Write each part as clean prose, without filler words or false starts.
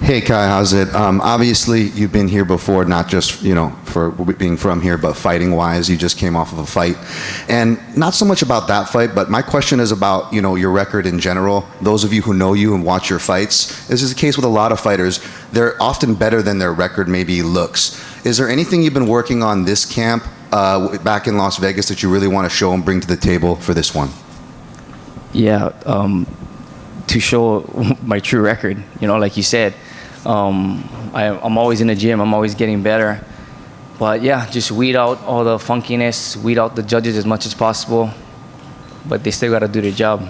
Hey Kai, how's it? Obviously, you've been here before, not just for being from here, but fighting wise. You just came off of a fight, and not so much about that fight, but my question is about your record in general. Those of you who know you and watch your fights, this is the case with a lot of fighters. They're often better than their record maybe looks. Is there anything you've been working on this camp back in Las Vegas that you really want to show and bring to the table for this one? Yeah, to show my true record, like you said. I'm always in the gym. I'm always getting better. But yeah, just weed out all the funkiness, weed out the judges as much as possible. But they still got to do their job.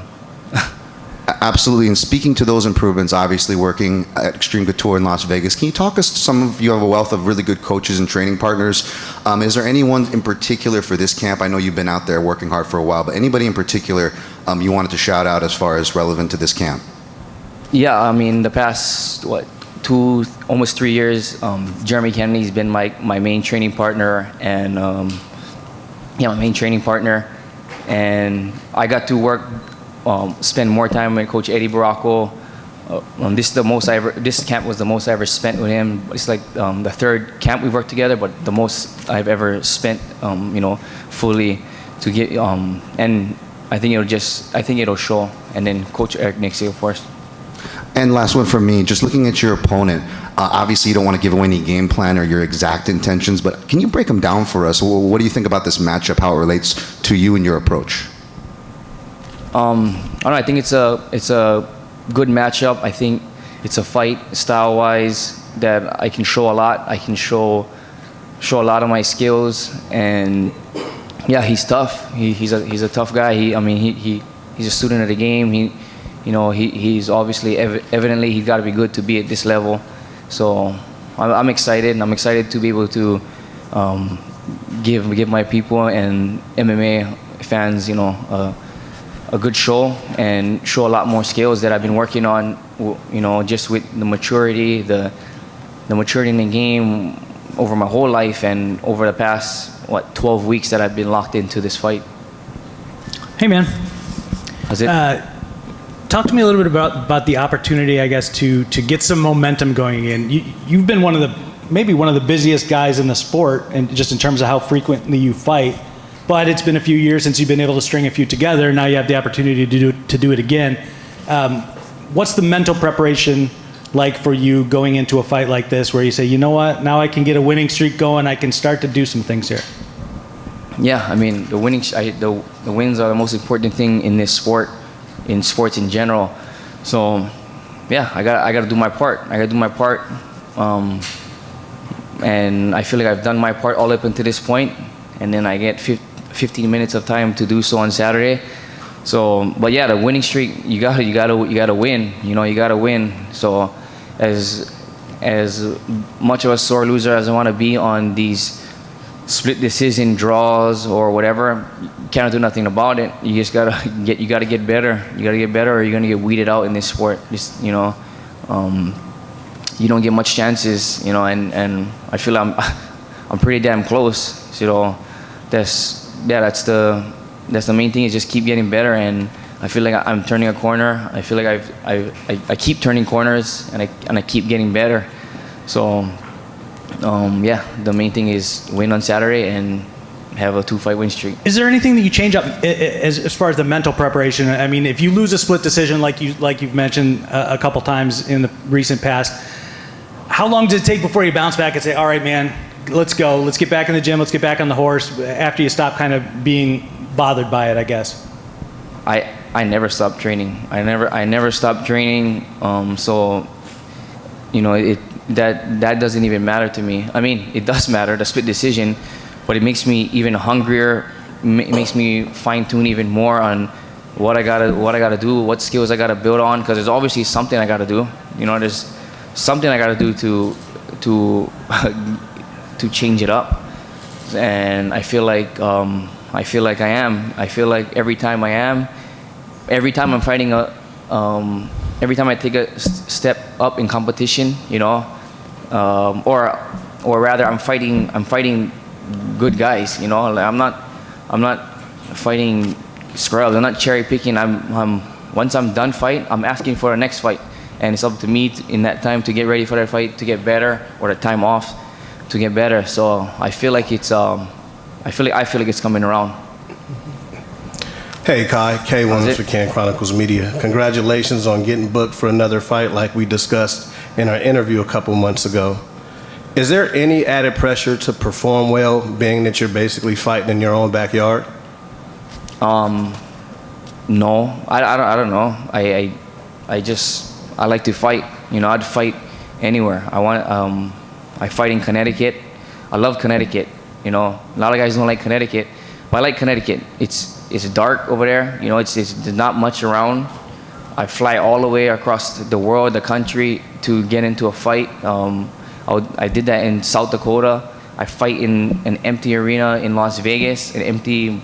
Absolutely. And speaking to those improvements, obviously working at Extreme Couture in Las Vegas, can you talk us to you have a wealth of really good coaches and training partners. Is there anyone in particular for this camp? I know you've been out there working hard for a while, but anybody in particular you wanted to shout out as far as relevant to this camp? Yeah, I mean, the past, almost 3 years, Jeremy Kennedy's been my main training partner, and my main training partner. And I got to work, spend more time with Coach Eddie Baracco. This camp was the most I ever spent with him. It's like the third camp we've worked together, but the most I've ever spent, fully to get. And I think it'll show. And then Coach Eric Nixie, of course. And last one from me, just looking at your opponent, obviously you don't want to give away any game plan or your exact intentions, but can you break them down for us? What do you think about this matchup, how it relates to you and your approach? I don't know, I think it's a good matchup. I think it's a fight style-wise that I can show a lot. I can show a lot of my skills, and yeah, he's tough. He's a tough guy. He's a student of the game. He's obviously, evidently, he's got to be good to be at this level. So I'm excited, and I'm excited to be able to give my people and MMA fans, a good show and show a lot more skills that I've been working on, just with the maturity in the game over my whole life and over the past, 12 weeks that I've been locked into this fight. Hey, man. How's it? Talk to me a little bit about the opportunity, I guess, to get some momentum going in. You've been maybe one of the busiest guys in the sport, and just in terms of how frequently you fight. But it's been a few years since you've been able to string a few together. Now you have the opportunity to do it again. What's the mental preparation like for you going into a fight like this, where you say, you know what, now I can get a winning streak going. I can start to do some things here. Yeah, I mean, the wins are the most important thing in this sport. In sports in general. So yeah, I got to do my part. And I feel like I've done my part all up until this point, and then I get 15 minutes of time to do so on Saturday. So, but yeah, the winning streak, you gotta win. You gotta win. So as much of a sore loser as I want to be on these split decision draws or whatever, you can't do nothing about it. You just gotta get better. You gotta get better, or you're gonna get weeded out in this sport. Just you don't get much chances. And I feel I'm pretty damn close. So that's the main thing, is just keep getting better. And I feel like I'm turning a corner. I feel like I keep turning corners, and I keep getting better. So. Yeah, the main thing is win on Saturday and have a 2-fight win streak. Is there anything that you change up as far as the mental preparation? I mean, if you lose a split decision like you've mentioned a couple times in the recent past, how long does it take before you bounce back and say, all right, man, let's go, let's get back in the gym, let's get back on the horse, after you stop kind of being bothered by it, I guess? I never stopped training. I never stopped training. So that doesn't even matter to me. I mean, it does matter, the split decision, but it makes me even hungrier. It makes me fine-tune even more on what I gotta do, what skills I gotta build on, because there's obviously something I gotta do. There's something I gotta do to change it up. And I feel like I am. I feel like every time I'm fighting every time I take a step up in competition, or rather I'm fighting good guys, Like I'm not fighting scrubs. I'm not cherry picking. Once I'm done fight, I'm asking for the next fight. and it's up to me in that time to get ready for that fight, to get better, or the time off to get better. So I feel like it's I feel like it's coming around. Hey, Kai. K. Williams it? for Can Chronicles Media. Congratulations on getting booked for another fight like we discussed in our interview a couple months ago. Is there any added pressure to perform well, being that you're basically fighting in your own backyard? No, I don't know. I like to fight. You know, I'd fight anywhere. I fight in Connecticut. I love Connecticut. You know, a lot of guys don't like Connecticut, but I like Connecticut. It's dark over there. You know, there's not much around. I fly all the way across the world, the country, to get into a fight. I did that in South Dakota. I fight in an empty arena in Las Vegas, an empty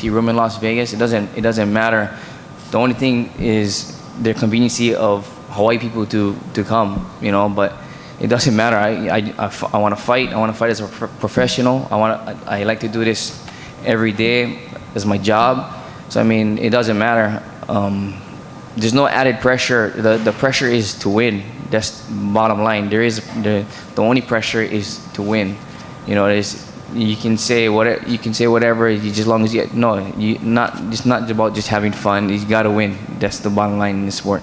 room in Las Vegas. It doesn't matter. The only thing is the conveniency of Hawaii people to come, you know, but it doesn't matter. I want to fight. I want to fight as a professional. I like to do this every day as my job. So I mean, it doesn't matter. There's no added pressure. The pressure is to win. That's bottom line. The only pressure is to win. You know, you can say whatever, as long as it's not about just having fun. You got to win. That's the bottom line in the sport.